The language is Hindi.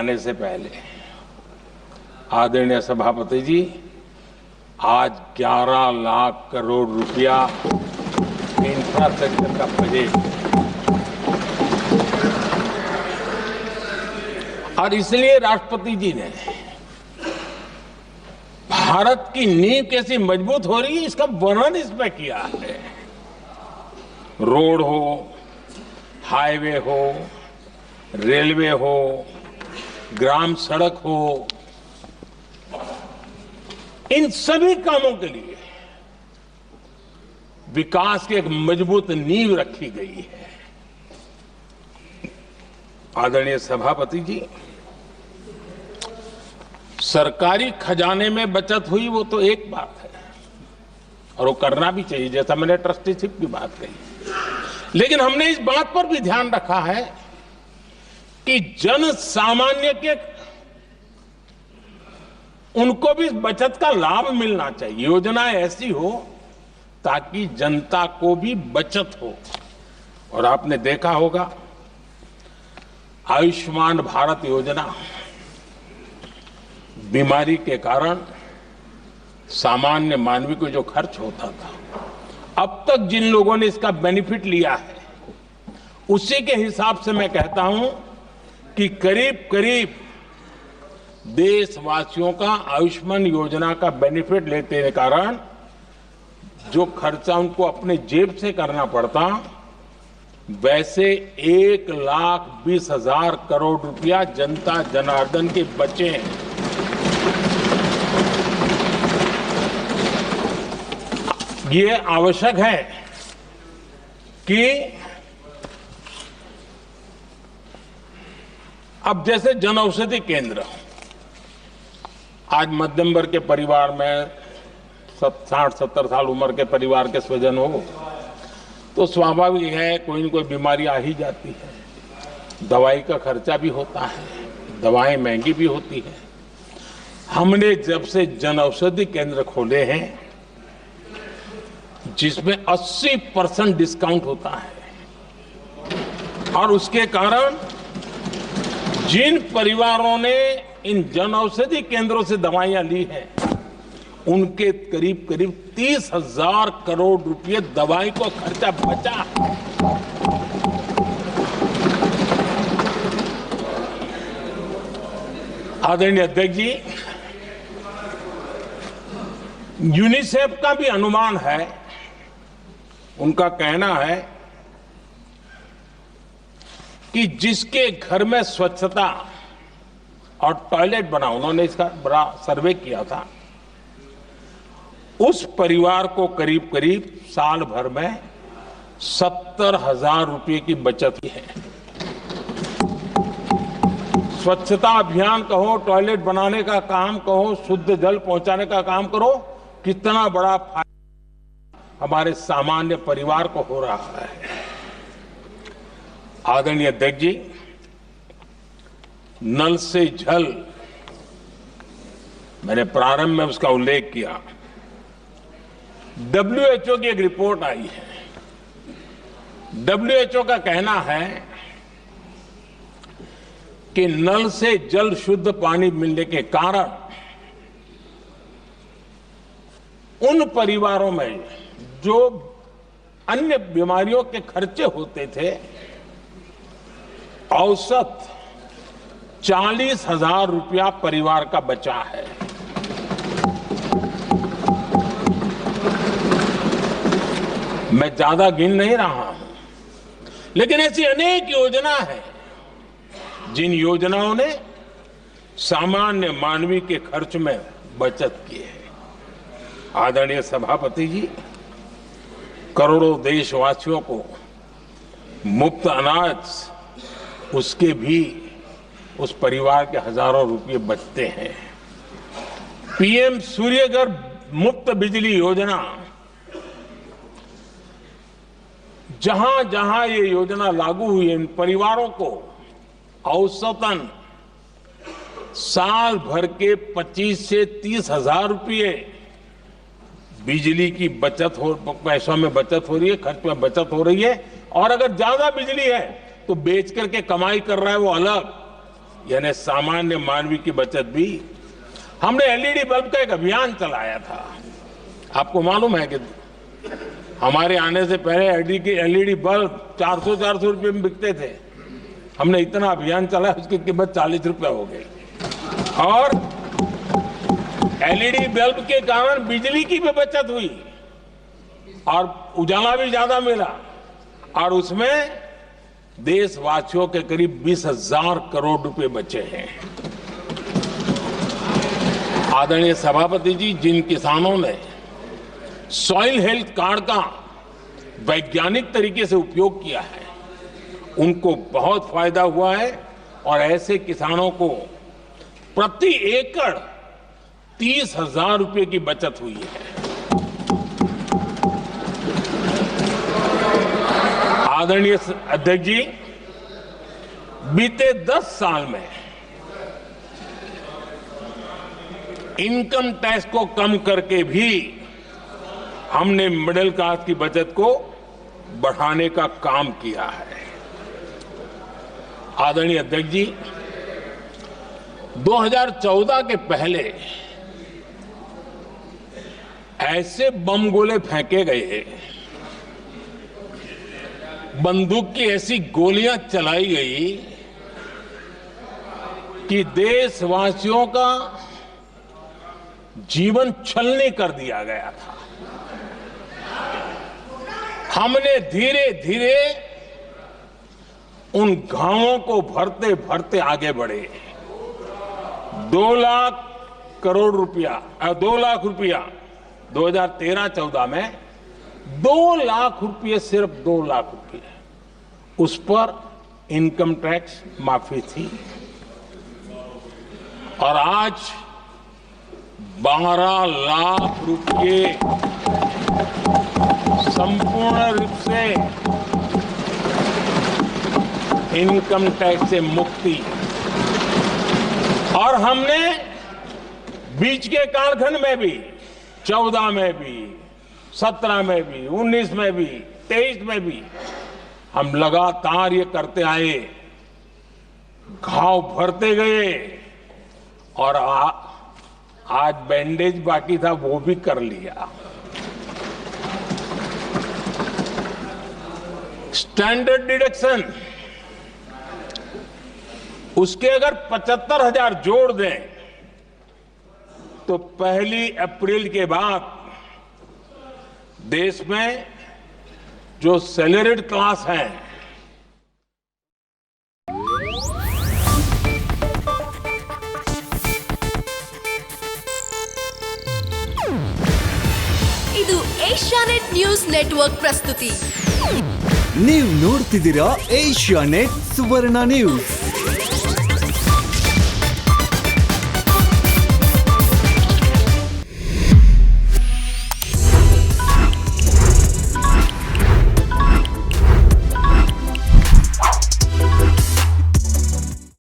जाने से पहले आदरणीय सभापति जी, आज 11 लाख करोड़ रुपया इंफ्रास्ट्रक्चर का बजट, और इसलिए राष्ट्रपति जी ने भारत की नींव कैसी मजबूत हो रही है इसका वर्णन इसमें किया है। रोड हो, हाईवे हो, रेलवे हो, ग्राम सड़क हो, इन सभी कामों के लिए विकास की एक मजबूत नींव रखी गई है। आदरणीय सभापति जी, सरकारी खजाने में बचत हुई वो तो एक बात है और वो करना भी चाहिए, जैसा मैंने ट्रस्टीशिप की बात कही, लेकिन हमने इस बात पर भी ध्यान रखा है कि जन सामान्य के उनको भी बचत का लाभ मिलना चाहिए। योजना ऐसी हो ताकि जनता को भी बचत हो। और आपने देखा होगा आयुष्मान भारत योजना बीमारी के कारण सामान्य मानवी को जो खर्च होता था, अब तक जिन लोगों ने इसका बेनिफिट लिया है उसी के हिसाब से मैं कहता हूं कि करीब करीब देशवासियों का आयुष्मान योजना का बेनिफिट लेते के कारण जो खर्चा उनको अपने जेब से करना पड़ता, वैसे 1,20,000 करोड़ रुपया जनता जनार्दन के बचे हैं। ये आवश्यक है कि अब जैसे जन औषधि केंद्र, आज मध्यम वर्ग के परिवार में 60-70 साल उम्र के परिवार के स्वजन हो तो स्वाभाविक है कोई न कोई बीमारी आ ही जाती है, दवाई का खर्चा भी होता है, दवाएं महंगी भी होती है। हमने जब से जन औषधि केंद्र खोले हैं जिसमें 80% डिस्काउंट होता है और उसके कारण जिन परिवारों ने इन जन औषधि केंद्रों से दवाइयां ली हैं उनके करीब करीब 30,000 करोड़ रुपए दवाई को खर्चा बचा है। आदरणीय अध्यक्ष जी, यूनिसेफ का भी अनुमान है, उनका कहना है कि जिसके घर में स्वच्छता और टॉयलेट बना, उन्होंने इसका बड़ा सर्वे किया था, उस परिवार को करीब करीब साल भर में 70,000 रुपए की बचत हुई है। स्वच्छता अभियान कहो, टॉयलेट बनाने का काम कहो, शुद्ध जल पहुंचाने का काम करो, कितना बड़ा फायदा हमारे सामान्य परिवार को हो रहा है। आदरणीय अध्यक्ष जी, नल से जल, मैंने प्रारंभ में उसका उल्लेख किया। WHO की एक रिपोर्ट आई है। WHO का कहना है कि नल से जल शुद्ध पानी मिलने के कारण उन परिवारों में जो अन्य बीमारियों के खर्चे होते थे, औसत 40,000 रुपया परिवार का बचा है। मैं ज्यादा गिन नहीं रहा हूं, लेकिन ऐसी अनेक योजना है जिन योजनाओं ने सामान्य मानवी के खर्च में बचत की है। आदरणीय सभापति जी, करोड़ों देशवासियों को मुफ्त अनाज, उसके भी उस परिवार के हजारों रुपये बचते हैं। PM सूर्यघर मुफ्त बिजली योजना, जहां जहां ये योजना लागू हुई है, इन परिवारों को औसतन साल भर के 25 से 30,000 रुपये बिजली की बचत हो, पैसों में बचत हो रही है, खर्च में बचत हो रही है। और अगर ज्यादा बिजली है तो बेच करके कमाई कर रहा है वो अलग, यानी सामान्य मानवी की बचत भी। हमने एलईडी बल्ब का एक अभियान चलाया था। आपको मालूम है कि हमारे आने से पहले एलईडी बल्ब 400 रुपए में बिकते थे। हमने इतना अभियान चलाया, उसकी कीमत 40 रुपए हो गई। और एलईडी बल्ब के कारण बिजली की भी बचत हुई और उजाला भी ज्यादा मिला, और उसमें देशवासियों के करीब 20,000 करोड़ रुपए बचे हैं। आदरणीय सभापति जी, जिन किसानों ने सॉइल हेल्थ कार्ड का वैज्ञानिक तरीके से उपयोग किया है, उनको बहुत फायदा हुआ है, और ऐसे किसानों को प्रति एकड़ 30,000 रुपए की बचत हुई है। आदरणीय अध्यक्ष जी, बीते 10 साल में इनकम टैक्स को कम करके भी हमने मिडिल क्लास की बचत को बढ़ाने का काम किया है। आदरणीय अध्यक्ष जी, 2014 के पहले ऐसे बम गोले फेंके गए, बंदूक की ऐसी गोलियां चलाई गई कि देशवासियों का जीवन छलनी कर दिया गया था। हमने धीरे धीरे उन घावों को भरते भरते आगे बढ़े। 2 लाख करोड़ रुपया 2 लाख रुपया 2013-14 में 2 लाख रुपये, सिर्फ 2 लाख रुपये, उस पर इनकम टैक्स माफी थी। और आज 12 लाख रुपये संपूर्ण रूप से इनकम टैक्स से मुक्ति। और हमने बीच के कालखंड में भी 14 में भी, 17 में भी, 19 में भी, 23 में भी हम लगातार ये करते आए, घाव भरते गए, और आज बैंडेज बाकी था, वो भी कर लिया। स्टैंडर्ड डिडक्शन, उसके अगर 75,000 जोड़ दें तो 1 अप्रैल के बाद देश में जो सैलरीड क्लास है, ಇದು ಏಷ್ಯಾನೆಟ್ ನ್ಯೂಸ್ ನೆಟ್ವರ್ಕ್ ಪ್ರಸ್ತುತಿ. ನೀವು ನೋಡ್ತಿದ್ದೀರಾ ಏಷ್ಯಾನೆಟ್ ಸುವರ್ಣ ನ್ಯೂಸ್.